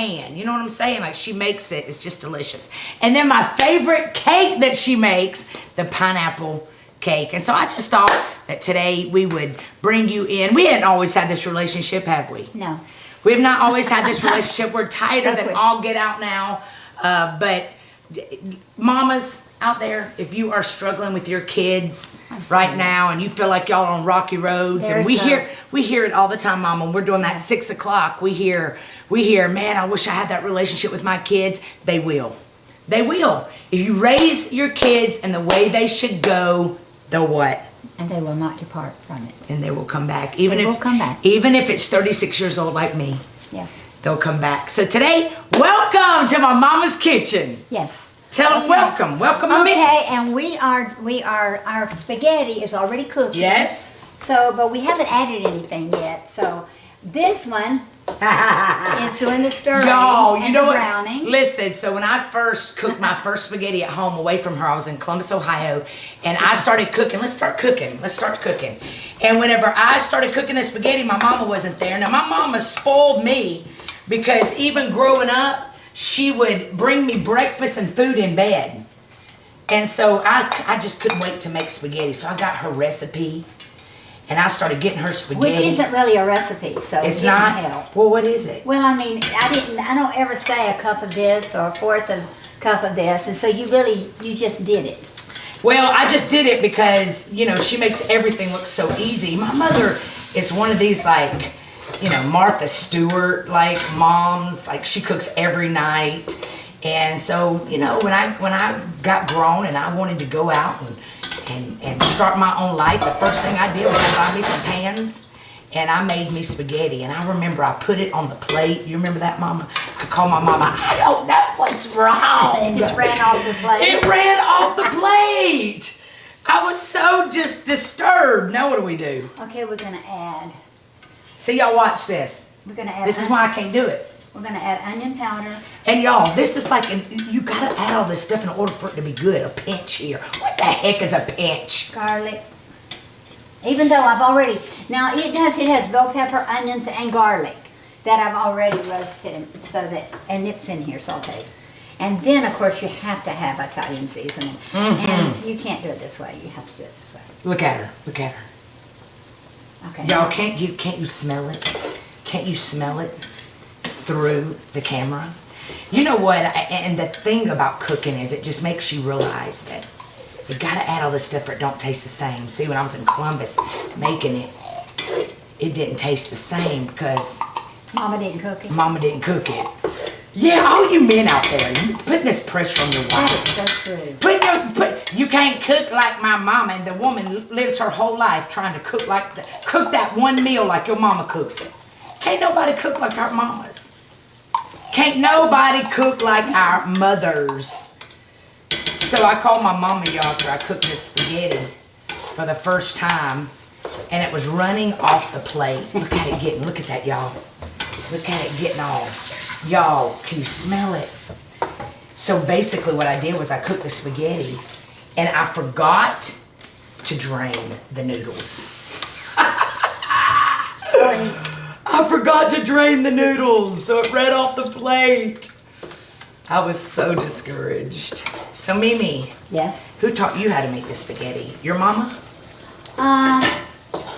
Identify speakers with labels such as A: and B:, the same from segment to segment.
A: hand. You know what I'm saying? Like she makes it. It's just delicious. And then my favorite cake that she makes, the pineapple cake. And so I just thought that today we would bring you in. We hadn't always had this relationship, have we?
B: No.
A: We have not always had this relationship. We're tighter than all get out now. But mamas out there, if you are struggling with your kids right now and you feel like y'all are on rocky roads, and we hear it all the time, Mama. When we're doing that 6 o'clock, we hear, man, I wish I had that relationship with my kids. They will. They will. If you raise your kids in the way they should go, they'll what?
B: And they will not depart from it.
A: And they will come back. Even if it's 36 years old like me.
B: Yes.
A: They'll come back. So today, welcome to my mama's kitchen.
B: Yes.
A: Tell them welcome. Welcome to me.
B: Okay, and our spaghetti is already cooking.
A: Yes.
B: So, but we haven't added anything yet. So this one is doing the stirring.
A: Y'all, you know what?
B: Browning.
A: Listen, so when I first cooked my first spaghetti at home away from her, I was in Columbus, Ohio, and I started cooking. Let's start cooking. And whenever I started cooking the spaghetti, my mama wasn't there. Now, my mama spoiled me because even growing up, she would bring me breakfast and food in bed. And so I just couldn't wait to make spaghetti. So I got her recipe. And I started getting her spaghetti.
B: Which isn't really a recipe, so
A: it's
B: it
A: not.
B: help.
A: Well, what is it?
B: Well, I mean, I don't ever say a cup of this or a fourth of cup of this, and so you just did it.
A: Well, I just did it because, she makes everything look so easy. My mother is one of these, like, Martha Stewart, like, moms. Like, she cooks every night. And so, when I got grown and I wanted to go out and start my own life, the first thing I did was buy me some pans, and I made me spaghetti. And I remember I put it on the plate. You remember that, Mama? I called my mama, I don't know what's wrong.
B: It just ran off the plate.
A: It ran off the plate. I was so just disturbed. Now what do we do?
B: Okay, we're going to add.
A: See, y'all watch this.
B: We're going to add.
A: This is why I can't do it.
B: We're going to add onion powder.
A: And y'all, this is like, you got to add all this stuff in order for it to be good. A pinch here. What the heck is a pinch?
B: Garlic. Even though I've already, now it has bell pepper, onions, and garlic that I've already roasted and it's in here sauteed. And then, of course, you have to have Italian seasoning.
A: Mm-hmm.
B: And you can't do it this way. You have to do it this way.
A: Look at her. Look at her.
B: Okay.
A: Y'all, can't you smell it? Can't you smell it through the camera? You know what? And the thing about cooking is it just makes you realize that you gotta add all this stuff or it don't taste the same. See, when I was in Columbus making it, it didn't taste the same because
B: Mama didn't cook it.
A: Mama didn't cook it. Yeah, all you men out there, you putting this pressure on your wives.
B: That is so true.
A: You can't cook like my mama, and the woman lives her whole life trying to cook that one meal like your mama cooks it. Can't nobody cook like our mamas. Can't nobody cook like our mothers. So I called my mama, y'all, after I cooked this spaghetti for the first time, and it was running off the plate. Look at that, y'all. Look at it getting off. Y'all, can you smell it? So basically what I did was I cooked the spaghetti, and I forgot to drain the noodles. I forgot to drain the noodles, so it ran off the plate. I was so discouraged. So Mimi,
B: Yes.
A: who taught you how to make the spaghetti? Your mama?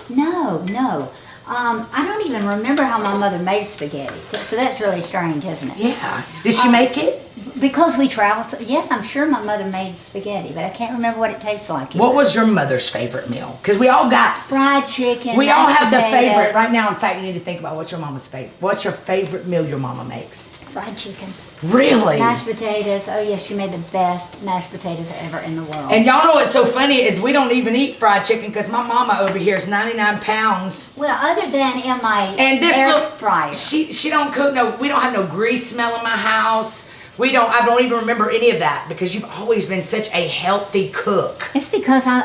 B: No. I don't even remember how my mother made spaghetti. So that's really strange, isn't it?
A: Yeah. Did she make it?
B: Because we travel, so yes, I'm sure my mother made spaghetti, but I can't remember what it tastes like.
A: What was your mother's favorite meal? Because we all got
B: Fried chicken.
A: We all have the favorite
B: potatoes.
A: right now. In fact, you need to think about what's your mama's favorite. What's your favorite meal your mama makes?
B: Fried chicken.
A: Really?
B: Mashed potatoes. Oh yes, she made the best mashed potatoes ever in the world.
A: And y'all know what's so funny is we don't even eat fried chicken because my mama over here is 99 pounds.
B: Well, other than in my
A: And this
B: air fryer.
A: She don't cook we don't have no grease smell in my house. I don't even remember any of that because you've always been such a healthy cook.
B: It's because I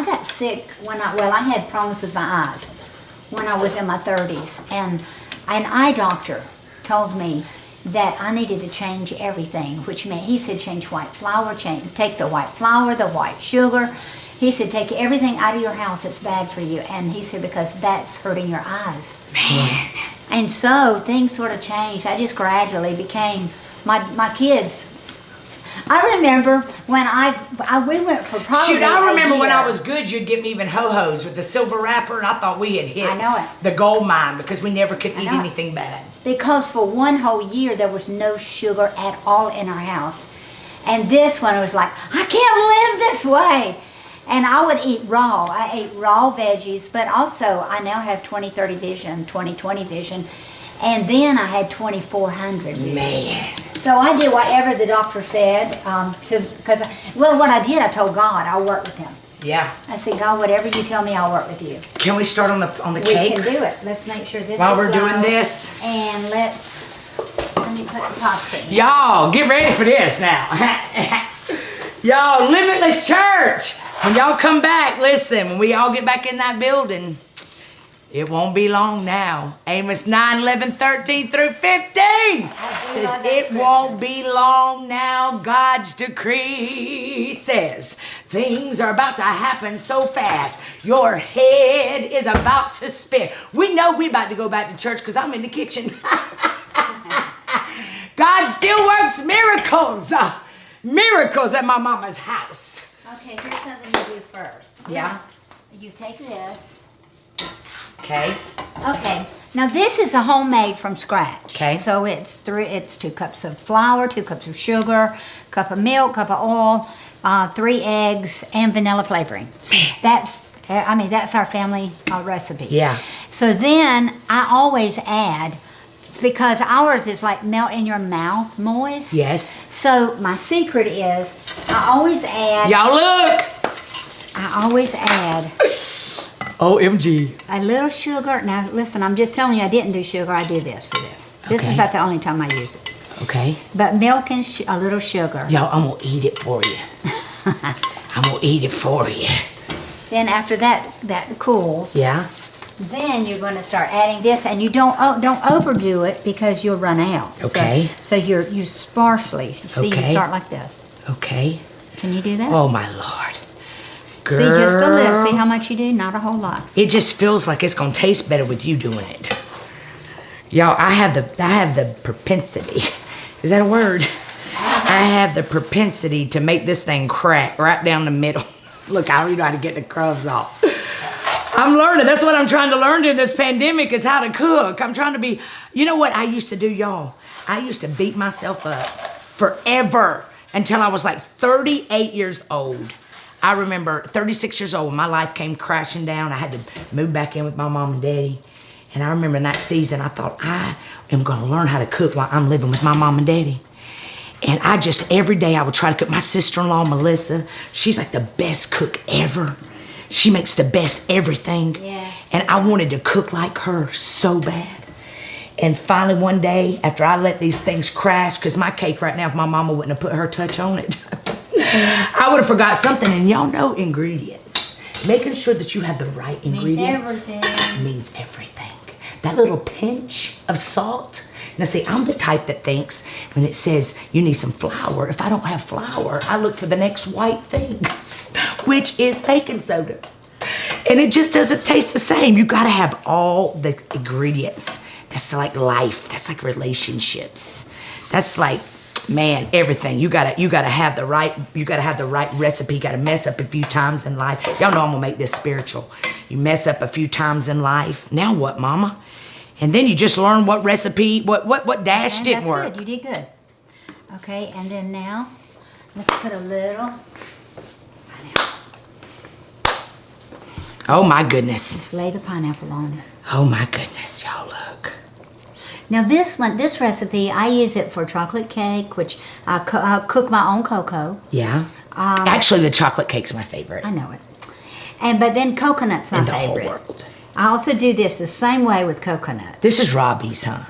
B: got sick when I had problems with my eyes when I was in my 30s, and an eye doctor told me that I needed to change everything, which meant he said change white flour, take the white flour, the white sugar, He said, take everything out of your house that's bad for you. And he said, because that's hurting your eyes.
A: Man.
B: And so things sort of changed. I just gradually became, my kids. I remember when we went for probably
A: Shoot, I remember
B: a
A: when I
B: year.
A: was good, you'd get me even ho-hos with the silver wrapper, and I thought we had hit
B: I know it.
A: the gold mine because we never could eat
B: know it.
A: anything bad.
B: Because for one whole year, there was no sugar at all in our house. And this one was like, I can't live this way. And I would eat raw. I ate raw veggies, but also I now have 20/30 vision, 20/20 vision. And then I had 2400 vision.
A: Man.
B: So I did whatever the doctor said, what I did, I told God I'll work with him.
A: Yeah.
B: I said, God, whatever you tell me, I'll work with you.
A: Can we start on the
B: We
A: cake?
B: can do it. Let's make sure this
A: While
B: is
A: we're doing
B: low.
A: this.
B: And let me put the pasta in.
A: Y'all, get ready for this now. Y'all, Limitless Church. When y'all come back, listen, when we all get back in that building, it won't be long now. Amos 9, 11, 13 through 15 says it won't be long now. God's decree says things are about to happen so fast. Your head is about to spin. We know we about to go back to church because I'm in the kitchen. God still works miracles. Miracles at my mama's house.
B: Okay, here's something you do first.
A: Yeah.
B: You take this.
A: Okay.
B: Okay. Now this is a homemade from scratch.
A: Okay.
B: So it's 2 cups of flour, 2 cups of sugar, cup of milk, cup of oil, 3 eggs, and vanilla flavoring. That's our family recipe.
A: Yeah.
B: So then I always add, because ours is like melt in your mouth moist.
A: Yes.
B: So my secret is I always add.
A: Y'all look.
B: I always add
A: OMG.
B: a little sugar. Now listen, I'm just telling you I didn't do sugar. I do this for this. This is
A: Okay.
B: about the only time I use it.
A: Okay.
B: But milk and a little sugar.
A: Y'all, I'm gonna eat it for you. I'm gonna eat it for you.
B: Then after that cools.
A: Yeah.
B: Then you're going to start adding this, and you don't overdo it because you'll run out.
A: Okay.
B: So you sparsely. See,
A: Okay.
B: you start like this.
A: Okay.
B: Can you do that?
A: Oh my Lord. Girl.
B: See, just a little. See how much you do? Not a whole lot.
A: It just feels like it's gonna taste better with you doing it. Y'all, I have the propensity. Is that a word? I have the propensity to make this thing crack right down the middle. Look, I don't even know how to get the crumbs off. I'm learning. That's what I'm trying to learn during this pandemic is how to cook. I'm trying to be, you know what I used to do, y'all? I used to beat myself up forever until I was like 38 years old. I remember 36 years old when my life came crashing down. I had to move back in with my mom and daddy. And I remember in that season, I thought, I am going to learn how to cook while I'm living with my mom and daddy. And I just, every day I would try to cook. My sister-in-law, Melissa, she's like the best cook ever. She makes the best everything.
B: Yes.
A: And I wanted to cook like her so bad. And finally one day, after I let these things crash, because my cake right now, if my mama wouldn't have put her touch on it, I would have forgot something. And y'all know ingredients. Making sure that you have the right ingredients means everything. That little pinch of salt. Now see, I'm the type that thinks when it says you need some flour, if I don't have flour, I look for the next white thing, which is baking soda. And it just doesn't taste the same. You gotta have all the ingredients. That's like life. That's like relationships. That's like, man, everything. You gotta have the right recipe. You gotta mess up a few times in life. Y'all know I'm gonna make this spiritual. You mess up a few times in life. Now what, mama? And then you just learn what recipe, what dash
B: And
A: didn't
B: that's
A: work.
B: good. You did good. Okay, and then now let's put a little.
A: Oh my goodness.
B: Just lay the pineapple on it.
A: Oh my goodness, y'all look.
B: Now this recipe, I use it for chocolate cake, which I cook my own cocoa.
A: Yeah. Actually, the chocolate cake's my favorite
B: I know it. But then coconut's my
A: in the
B: favorite.
A: whole world.
B: I also do this the same way with coconut.
A: This is Robbie's, huh?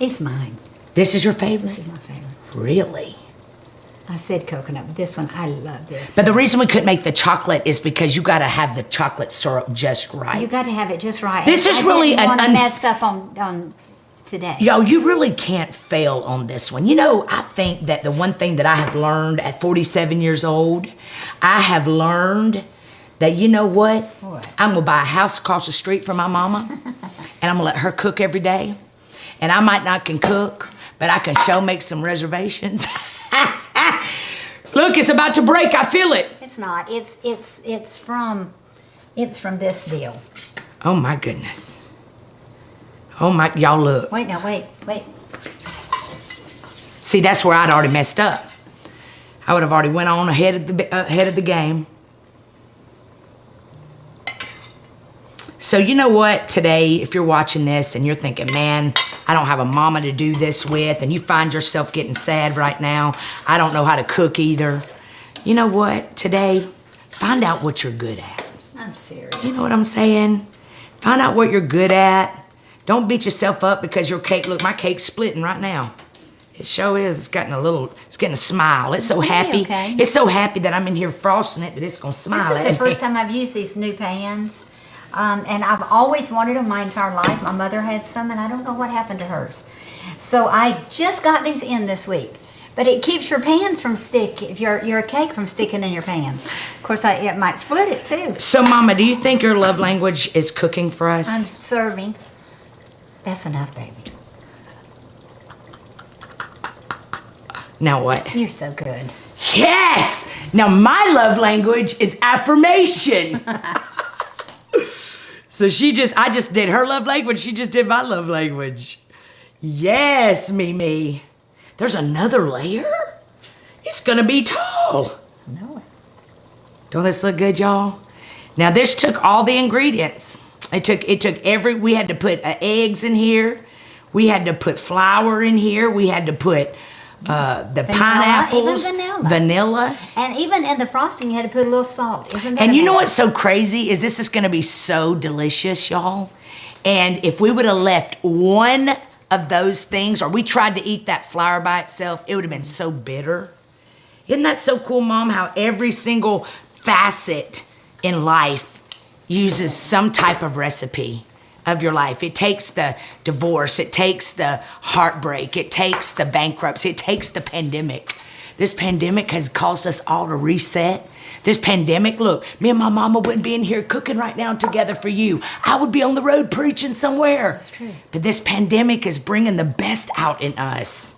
B: It's mine.
A: This is your favorite?
B: This is my favorite.
A: Really?
B: I said coconut, but this one, I love this.
A: But the reason we couldn't make the chocolate is because you got to have the chocolate syrup just right.
B: You got to have it just right.
A: This
B: And
A: is
B: I
A: really
B: didn't
A: an
B: want to mess up on today.
A: Yo, you really can't fail on this one. You know, I think that the one thing that I have learned at 47 years old, I have learned that, you know what?
B: What?
A: I'm gonna buy a house across the street from my mama, and I'm gonna let her cook every day. And I might not can cook, but I can sure make some reservations. Look, it's about to break. I feel it.
B: It's not. It's from this deal.
A: Oh my goodness. Oh my, y'all look.
B: Wait now, wait.
A: See, that's where I'd already messed up. I would have already went on ahead of the game. So you know what, today, if you're watching this and you're thinking, man, I don't have a mama to do this with, and you find yourself getting sad right now, I don't know how to cook either. You know what, today, find out what you're good at.
B: I'm serious.
A: You know what I'm saying? Find out what you're good at. Don't beat yourself up because your cake, look, my cake's splitting right now. It sure is. It's getting a smile. It's so
B: gonna be
A: happy.
B: okay.
A: It's so happy that I'm in here frosting it that it's gonna smile
B: This is
A: at
B: the first
A: me.
B: time I've used these new pans. And I've always wanted them my entire life. My mother had some, and I don't know what happened to hers. So I just got these in this week. But it keeps your pans from your cake from sticking in your pans. Of course, it might split it too.
A: So, Mama, do you think your love language is cooking for us?
B: I'm serving. That's enough, baby.
A: Now what?
B: You're so good.
A: Yes! Now my love language is affirmation. So I just did her love language, she just did my love language. Yes, Mimi. There's another layer? It's gonna be tall.
B: No.
A: Don't this look good, y'all? Now this took all the ingredients. It took we had to put eggs in here. We had to put flour in here. We had to put the pineapples,
B: even
A: vanilla.
B: And even in the frosting, you had to put a little salt. Isn't that
A: And you know
B: amazing?
A: what's so crazy is this is gonna be so delicious, y'all. And if we would have left one of those things, or we tried to eat that flour by itself, it would have been so bitter. Isn't that so cool, Mom, how every single facet in life uses some type of recipe of your life? It takes the divorce, it takes the heartbreak, it takes the bankruptcy, it takes the pandemic. This pandemic has caused us all to reset. This pandemic, look, me and my mama wouldn't be in here cooking right now together for you. I would be on the road preaching somewhere.
B: That's true.
A: But this pandemic is bringing the best out in us.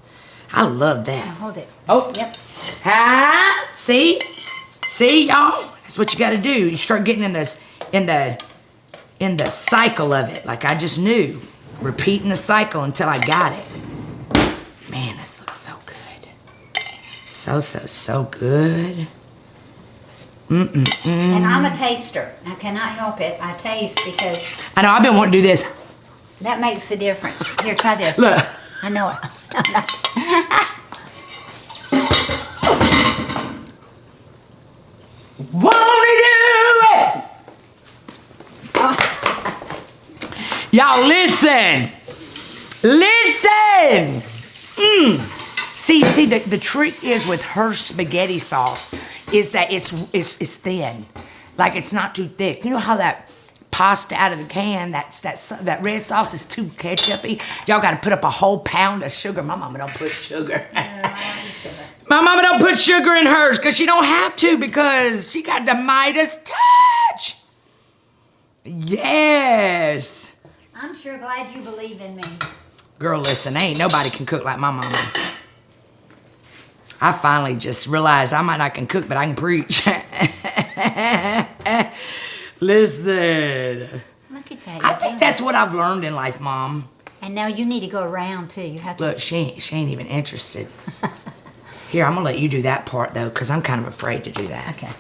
A: I love that.
B: Now, hold it.
A: Oh.
B: Yep.
A: Ha! See, y'all. That's what you got to do. You start getting in the cycle of it, like I just knew. Repeating the cycle until I got it. Man, this looks so good. So good.
B: And I'm a taster. I cannot help it. I taste because
A: I know. I've been wanting to do this.
B: that makes a difference. Here, try this.
A: Look.
B: I know it.
A: Wanna do it? Y'all listen. See, the trick is with her spaghetti sauce is that it's thin. Like it's not too thick. You know how that pasta out of the can, that red sauce is too ketchupy? Y'all gotta put up a whole pound of sugar. My mama don't put sugar. My mama don't put sugar in hers because she don't have to because she got the Midas touch. Yes.
B: I'm sure glad you believe in me.
A: Girl, listen, ain't nobody can cook like my mama. I finally just realized I might not can cook, but I can preach. Listen.
B: Look at that.
A: I think that's what I've learned in life, Mom.
B: And now you need to go around too. You have to.
A: Look, she ain't even interested. Here, I'm gonna let you do that part though, because I'm kind of afraid to do that.
B: Okay.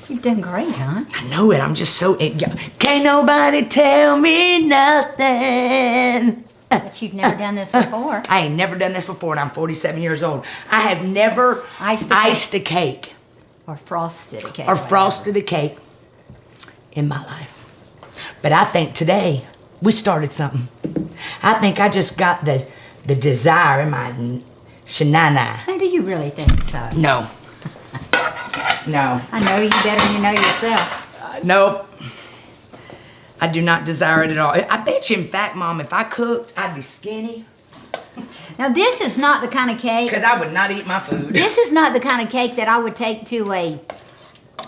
B: You've done great, huh?
A: I know it. I'm just so. Can't nobody tell me nothing.
B: But you've never done this before.
A: I ain't never done this before, and I'm 47 years old. I have never iced a cake.
B: Or frosted a cake.
A: Or frosted a cake in my life. But I think today we started something. I think I just got the desire in my shanana.
B: Now, do you really think so?
A: No. No.
B: I know you better than you know yourself.
A: Nope. I do not desire it at all. I bet you, in fact, Mom, if I cooked, I'd be skinny
B: Now this is not the kind of cake.
A: because I would not eat my food.
B: This is not the kind of cake that I would take to a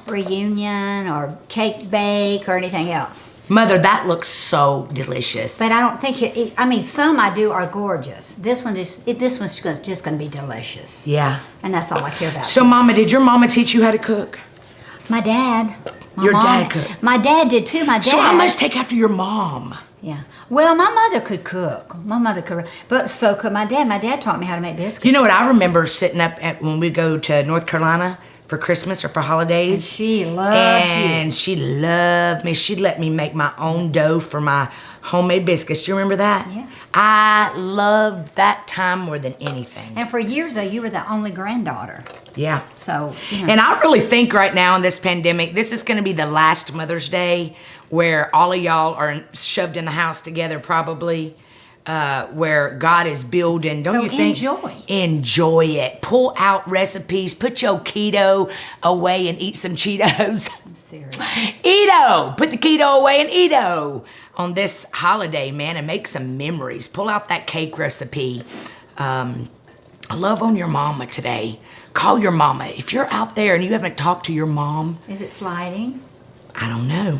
B: reunion or cake bake or anything else.
A: Mother, that looks so delicious.
B: But I don't think I mean, some I do are gorgeous. This one's just going to be delicious.
A: Yeah.
B: And that's all I care about.
A: So, Mama, did your mama teach you how to cook?
B: My dad.
A: Your dad cooked?
B: My dad did too. My dad.
A: So I must take after your mom.
B: Yeah. Well, my mother could cook. My mother could, but so could my dad. My dad taught me how to make biscuits.
A: You know what? I remember sitting up when we go to North Carolina for Christmas or for holidays.
B: And she loved you.
A: And she loved me. She'd let me make my own dough for my homemade biscuits. Do you remember that?
B: Yeah.
A: I loved that time more than anything.
B: And for years, though, you were the only granddaughter.
A: Yeah.
B: So, you know.
A: And I really think right now in this pandemic, this is going to be the last Mother's Day where all of y'all are shoved in the house together probably. Where God is building, don't you think? Enjoy it. Pull out recipes. Put your keto away and eat some Cheetos.
B: I'm serious.
A: Eato! Put the keto away and eato on this holiday, man, and make some memories. Pull out that cake recipe. Love on your mama today. Call your mama. If you're out there and you haven't talked to your mom.
B: Is it sliding?
A: I don't know.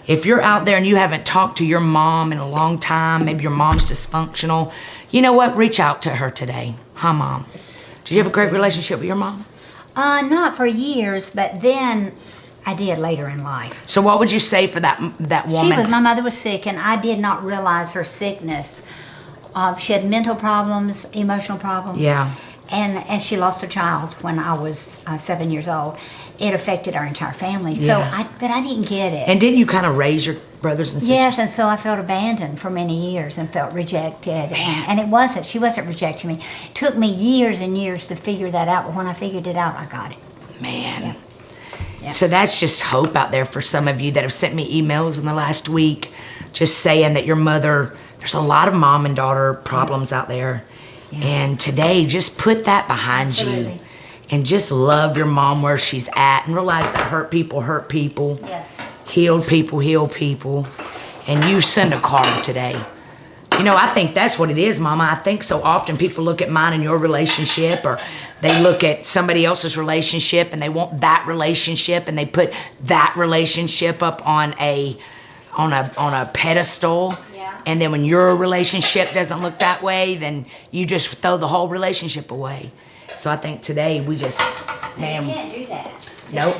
A: If you're out there and you haven't talked to your mom in a long time, maybe your mom's dysfunctional, you know what? Reach out to her today. Huh, Mom? Did you have a great relationship with your mom?
B: Not for years, but then I did later in life.
A: So what would you say for that woman?
B: My mother was sick, and I did not realize her sickness. She had mental problems, emotional problems.
A: Yeah.
B: And she lost a child when I was 7 years old. It affected our entire family.
A: Yeah.
B: But I didn't get it.
A: And didn't you kind of raise your brothers and sisters?
B: Yes, and so I felt abandoned for many years and felt rejected. And it wasn't. She wasn't rejecting me. It took me years and years to figure that out. But when I figured it out, I got it.
A: Man.
B: Yeah. Yeah.
A: So that's just hope out there for some of you that have sent me emails in the last week just saying that your mother, there's a lot of mom and daughter problems out there. Yeah. And today, just put that behind you and just love your mom where she's at and realize that hurt people hurt people.
B: Yes.
A: Healed people heal people. And you send a card today. You know, I think that's what it is, Mama. I think so often people look at mine and your relationship, or they look at somebody else's relationship and they want that relationship and they put that relationship up on a pedestal.
B: Yeah.
A: And then when your relationship doesn't look that way, then you just throw the whole relationship away. So I think today we just, man.
B: You can't do that.
A: Nope.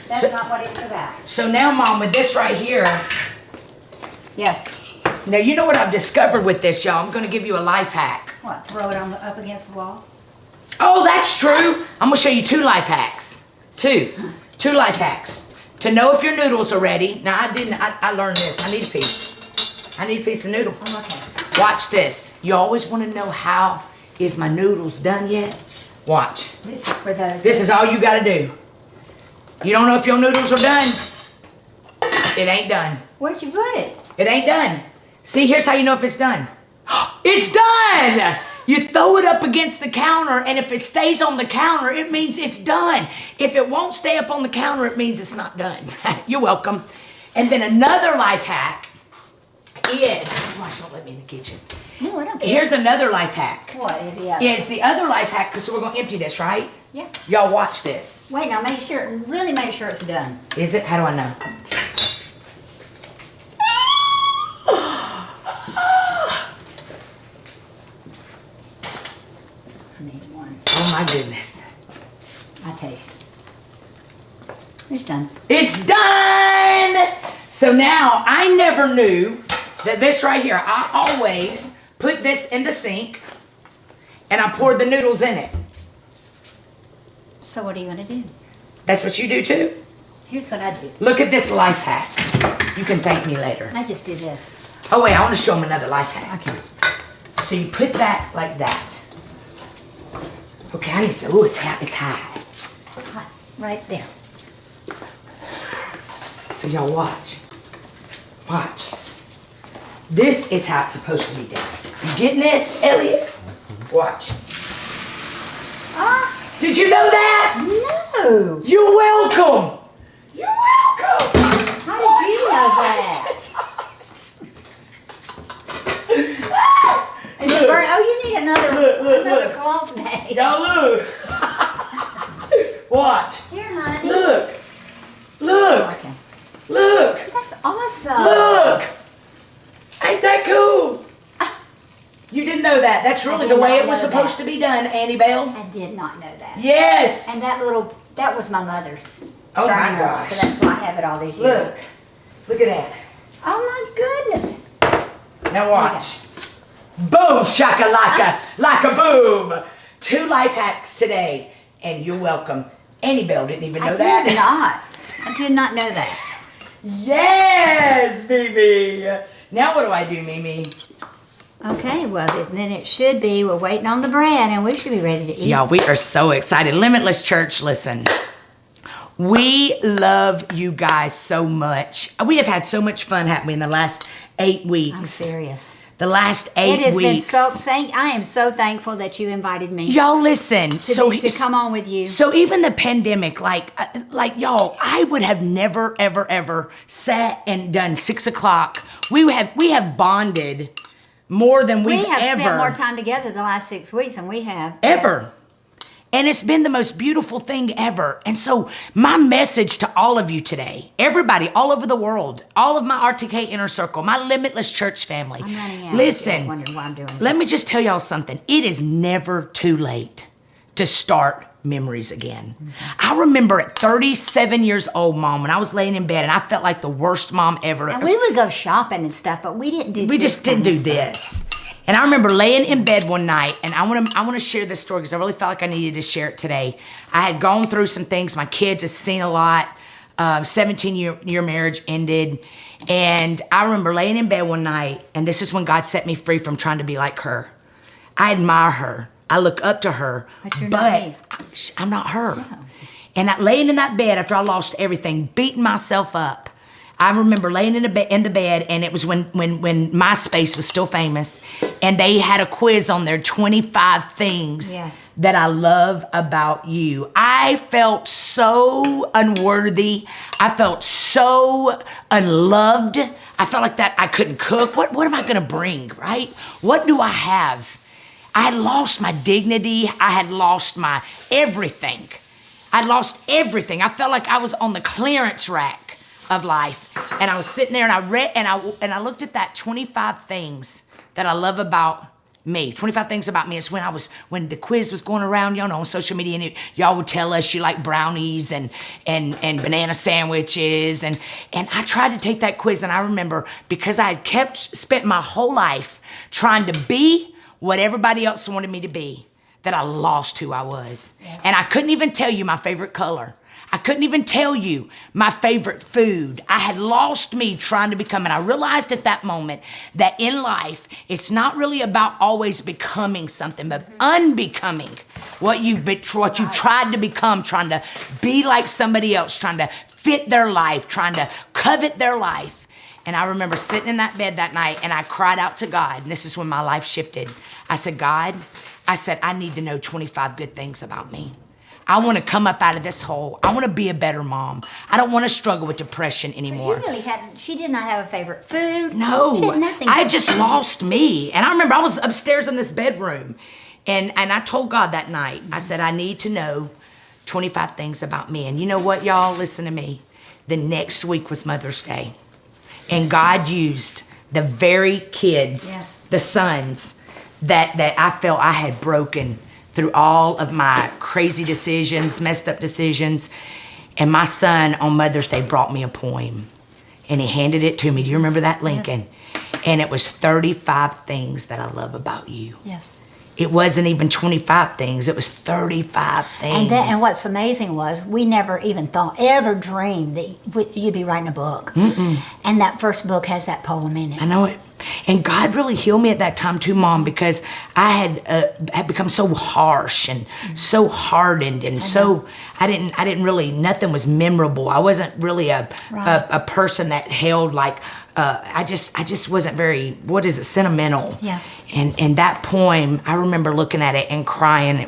B: That's not what it's about.
A: So now, Mom, with this right here.
B: Yes.
A: Now, you know what I've discovered with this, y'all? I'm going to give you a life hack.
B: What, throw it up against the wall?
A: Oh, that's true. I'm going to show you 2 life hacks. 2 life hacks. To know if your noodles are ready. Now, I learned this. I need a piece. I need a piece of noodle.
B: Oh, okay.
A: Watch this. You always want to know how is my noodles done yet? Watch.
B: This is for those.
A: This is all you got to do. You don't know if your noodles are done? It ain't done.
B: Where'd you put it?
A: It ain't done. See, here's how you know if it's done. It's done! You throw it up against the counter, and if it stays on the counter, it means it's done. If it won't stay up on the counter, it means it's not done. You're welcome. And then another life hack is, this is why she won't let me in the kitchen.
B: No, I don't.
A: Here's another life hack.
B: What is the other?
A: Is the other life hack, because we're going to empty this, right?
B: Yeah.
A: Y'all watch this.
B: Wait, now really make sure it's done.
A: Is it? How do I know?
B: I need one.
A: Oh my goodness.
B: I taste. It's done.
A: It's done! So now, I never knew that this right here, I always put this in the sink and I poured the noodles in it.
B: So what are you going to do?
A: That's what you do too?
B: Here's what I do.
A: Look at this life hack. You can thank me later.
B: I just do this.
A: Oh wait, I want to show them another life hack.
B: Okay.
A: So you put that like that. Okay, I need to, oh, it's high.
B: Hot. Right there.
A: So y'all watch. Watch. This is how it's supposed to be done. You getting this, Elliot? Watch.
B: Ah!
A: Did you know that?
B: No!
A: You're welcome. You're welcome.
B: How did you know that? Bernie, oh, you need another
A: look.
B: cloth bag.
A: Y'all look. Watch.
B: Here, honey.
A: Look. Look.
B: Okay.
A: Look.
B: That's awesome.
A: Look. Ain't that cool? You didn't know that. That's really the way it was supposed to be done, Annie Bell.
B: I did not know that.
A: Yes.
B: And that was my mother's.
A: Oh, my
B: string
A: gosh.
B: So that's why I have it all these years.
A: Look. Look at that.
B: Oh my goodness.
A: Now watch. Boom, shakalaka, like a boom. 2 life hacks today, and you're welcome. Annie Bell didn't even know that.
B: I did not know that.
A: Yes, Mimi. Now what do I do, Mimi?
B: Okay, well then it should be, we're waiting on the bread and we should be ready to eat.
A: Y'all, we are so excited. Limitless Church, listen. We love you guys so much. We have had so much fun happening in the last 8 weeks.
B: I'm serious.
A: The last 8 weeks.
B: It has been so, I am so thankful that you invited me.
A: Y'all listen.
B: To come on with you.
A: So even the pandemic, like y'all, I would have never, ever sat and done 6 o'clock. We have bonded more than we've
B: We have
A: ever.
B: spent more time together the last 6 weeks than we have.
A: Ever. And it's been the most beautiful thing ever. And so my message to all of you today, everybody all over the world, all of my RTK Inner Circle, my Limitless Church family.
B: I'm running out.
A: Listen,
B: Wondering why I'm doing
A: let
B: this.
A: me just tell y'all something. It is never too late to start memories again. I remember at 37 years old, Mom, when I was laying in bed and I felt like the worst mom ever.
B: And we would go shopping and stuff, but we didn't do
A: We
B: this
A: just didn't
B: kind
A: do
B: of stuff.
A: this. And I remember laying in bed one night, and I want to share this story because I really felt like I needed to share it today. I had gone through some things. My kids had seen a lot. 17-year marriage ended. And I remember laying in bed one night, and this is when God set me free from trying to be like her. I admire her. I look up to her.
B: But you're not me.
A: I'm not her. And laying in that bed after I lost everything, beating myself up, I remember laying in the bed, and it was when MySpace was still famous, and they had a quiz on there, 25 things
B: Yes.
A: that I love about you. I felt so unworthy. I felt so unloved. I felt like that I couldn't cook. What am I gonna bring, right? What do I have? I had lost my dignity. I had lost my everything. I lost everything. I felt like I was on the clearance rack of life. And I was sitting there and I read and I looked at that 25 things that I love about me. 25 things about me. It's when the quiz was going around, y'all know, on social media, and y'all would tell us you like brownies and banana sandwiches, and I tried to take that quiz, and I remember because I had spent my whole life trying to be what everybody else wanted me to be, that I lost who I was. Yes. And I couldn't even tell you my favorite color. I couldn't even tell you my favorite food. I had lost me trying to become, and I realized at that moment that in life, it's not really about always becoming something, but unbecoming what you've tried to become, trying to be like somebody else, trying to fit their life, trying to covet their life. And I remember sitting in that bed that night, and I cried out to God, and this is when my life shifted. I said, God, I need to know 25 good things about me. I want to come up out of this hole. I want to be a better mom. I don't want to struggle with depression anymore.
B: She did not have a favorite food.
A: No,
B: she had nothing.
A: I just lost me. And I remember I was upstairs in this bedroom, and I told God that night, I said, I need to know 25 things about me. And you know what, y'all? Listen to me. The next week was Mother's Day. And God used the very kids,
B: yes.
A: the sons that I felt I had broken through all of my crazy decisions, messed up decisions. And my son on Mother's Day brought me a poem, and he handed it to me. Do you remember that, Lincoln? Yes. And it was 35 things that I love about you.
B: Yes.
A: It wasn't even 25 things. It was 35 things.
B: And what's amazing was we never even ever dreamed that you'd be writing a book.
A: Mm-mm.
B: And that first book has that poem in it.
A: I know it. And God really healed me at that time too, Mom, because I had become so harsh and so hardened, and so I didn't really, nothing was memorable. I wasn't really a person that held like, I just wasn't very, what is it, sentimental.
B: Yes.
A: And that poem, I remember looking at it and crying.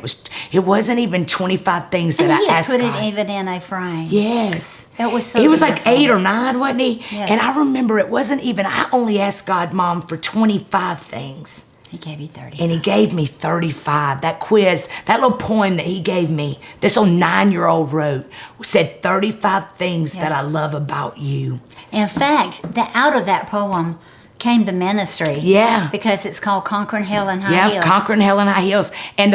A: It wasn't even 25 things that I asked God.
B: And he put it even in a frame.
A: Yes.
B: It was so
A: It was
B: beautiful.
A: like 8 or 9, wasn't he?
B: Yes.
A: And I remember it wasn't even, I only asked God, Mom, for 25 things.
B: He gave you 30.
A: And he gave me 35. That quiz, that little poem that he gave me, this little 9-year-old wrote, said 35 things that I love about you.
B: In fact, out of that poem came the ministry.
A: Yeah.
B: Because it's called Conquering Hell in High Heels.
A: Yeah, conquering hell in high heels. And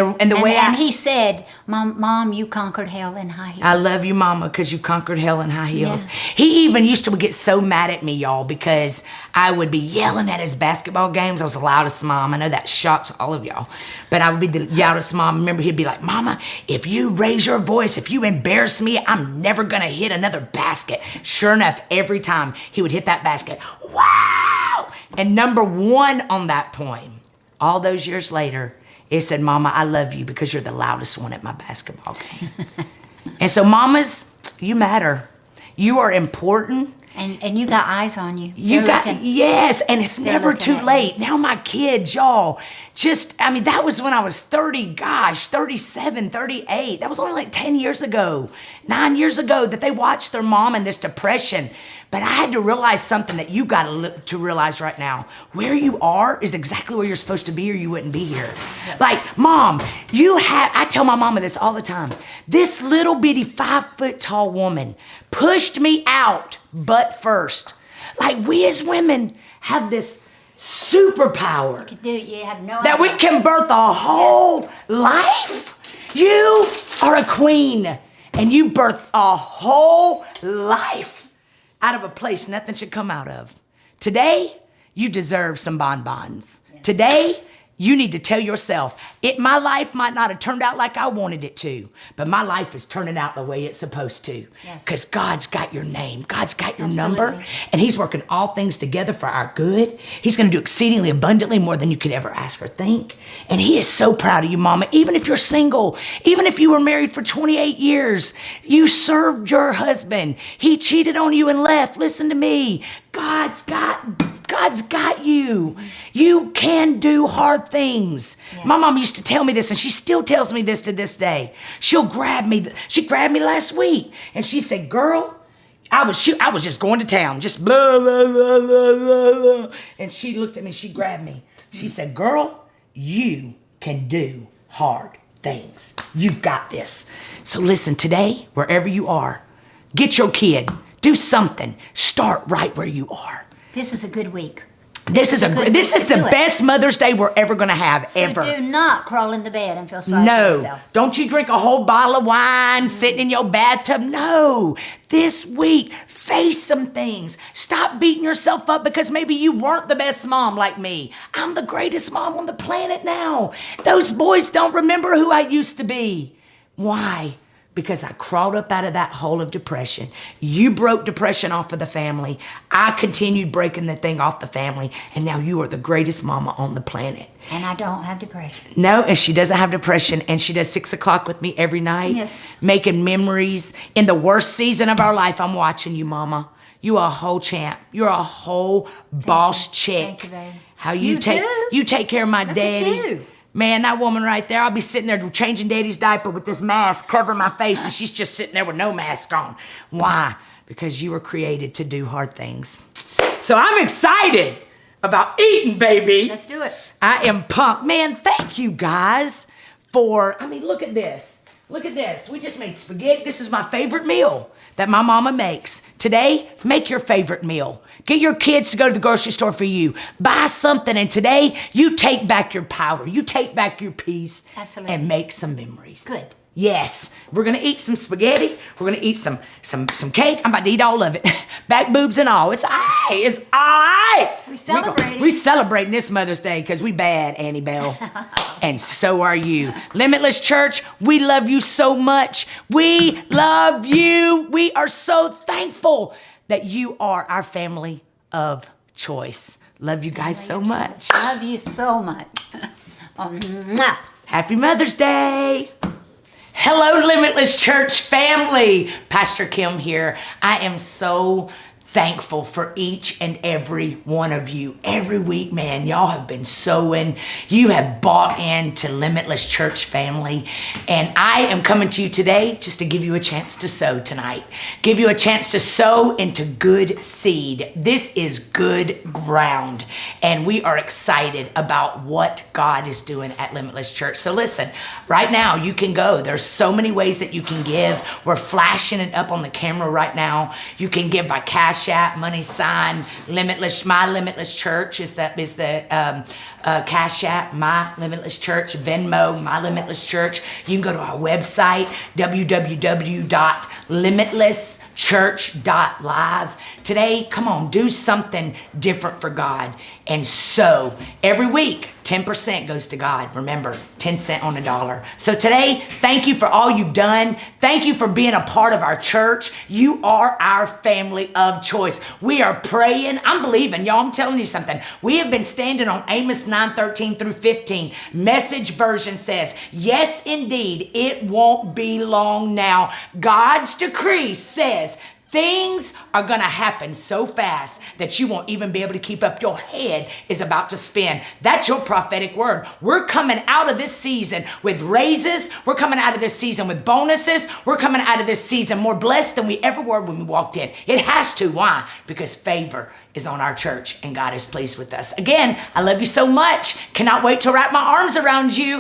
B: he said, Mom, you conquered hell in high heels.
A: I love you, Mama, because you conquered hell in high heels.
B: Yeah.
A: He even used to get so mad at me, y'all, because I would be yelling at his basketball games. I was the loudest mom. I know that shocks all of y'all. But I would be the loudest mom. Remember, he'd be like, Mama, if you raise your voice, if you embarrass me, I'm never going to hit another basket. Sure enough, every time he would hit that basket, wow! And number 1 on that poem, all those years later, it said, Mama, I love you because you're the loudest one at my basketball game. And so, mamas, you matter. You are important.
B: And you got eyes on you.
A: Yes, and it's never too late. Now my kids, y'all, that was when I was 30, 37, 38. That was only like 10 years ago, 9 years ago that they watched their mom in this depression. But I had to realize something that you got to realize right now. Where you are is exactly where you're supposed to be or you wouldn't be here. Like, Mom, I tell my mama this all the time. This little bitty 5-foot tall woman pushed me out butt first. Like, we as women have this superpower.
B: You have no
A: that
B: idea.
A: we can birth a whole life. You are a queen and you birth a whole life out of a place nothing should come out of. Today, you deserve some bonbons. Yes. Today, you need to tell yourself, my life might not have turned out like I wanted it to, but my life is turning out the way it's supposed to. Because God's got your name. God's got your number. And he's working all things together for our good. He's going to do exceedingly abundantly more than you could ever ask or think. And he is so proud of you, Mama. Even if you're single, even if you were married for 28 years, you served your husband. He cheated on you and left. Listen to me. God's got you. You can do hard things. Yes. My mom used to tell me this, and she still tells me this to this day. She'll grab me. She grabbed me last week, and she said, girl, I was just going to town, just blah, blah, blah, blah, blah, blah. And she looked at me, she grabbed me. She said, girl, you can do hard things. You've got this. So listen, today, wherever you are, get your kid. Do something. Start right where you are.
B: This is a good week.
A: This is the best Mother's Day we're ever going to have, ever.
B: So do not crawl in the bed and feel sorry for yourself.
A: Don't you drink a whole bottle of wine sitting in your bathtub. No. This week, face some things. Stop beating yourself up because maybe you weren't the best mom like me. I'm the greatest mom on the planet now. Those boys don't remember who I used to be. Why? Because I crawled up out of that hole of depression. You broke depression off of the family. I continued breaking the thing off the family. And now you are the greatest mama on the planet.
B: And I don't have depression.
A: No, and she doesn't have depression. And she does 6 o'clock with me every night.
B: Yes.
A: Making memories. In the worst season of our life, I'm watching you, Mama. You are a whole champ. You're a whole boss chick.
B: Thank you, babe.
A: How you take care of my daddy.
B: Look at you.
A: Man, that woman right there, I'll be sitting there changing Daddy's diaper with this mask covering my face, and she's just sitting there with no mask on. Why? Because you were created to do hard things. So I'm excited about eating, baby.
B: Let's do it.
A: I am pumped. Man, thank you guys look at this. Look at this. We just made spaghetti. This is my favorite meal that my mama makes. Today, make your favorite meal. Get your kids to go to the grocery store for you. Buy something, and today, you take back your power. You take back your peace.
B: Absolutely.
A: And make some memories.
B: Good.
A: Yes. We're going to eat some spaghetti. We're going to eat some cake. I'm about to eat all of it. Back boobs and all. It's all right. It's all right. We celebrating this Mother's Day because we bad, Annie Bell. And so are you. Limitless Church, we love you so much. We love you. We are so thankful that you are our family of choice. Love you guys so much.
B: Love you so much.
A: Happy Mother's Day. Hello, Limitless Church family. Pastor Kim here. I am so thankful for each and every one of you. Every week, man, y'all have been sowing. You have bought into Limitless Church family. And I am coming to you today just to give you a chance to sow tonight. Give you a chance to sow into good seed. This is good ground. And we are excited about what God is doing at Limitless Church. So listen, right now you can go. There's so many ways that you can give. We're flashing it up on the camera right now. You can give by Cash App, money sign, Limitless. My Limitless Church is the Cash App, My Limitless Church, Venmo, My Limitless Church. You can go to our website, www.limitlesschurch.live. Today, come on, do something different for God and sow. Every week, 10% goes to God. Remember, 10 cents on a dollar. So today, thank you for all you've done. Thank you for being a part of our church. You are our family of choice. We are praying. I'm believing. Y'all, I'm telling you something. We have been standing on Amos 9:13 through 15. Message version says, yes, indeed, it won't be long now. God's decree says, things are going to happen so fast that you won't even be able to keep up. Your head is about to spin. That's your prophetic word. We're coming out of this season with raises. We're coming out of this season with bonuses. We're coming out of this season more blessed than we ever were when we walked in. It has to. Why? Because favor is on our church and God is pleased with us. Again, I love you so much. Cannot wait to wrap my arms around you.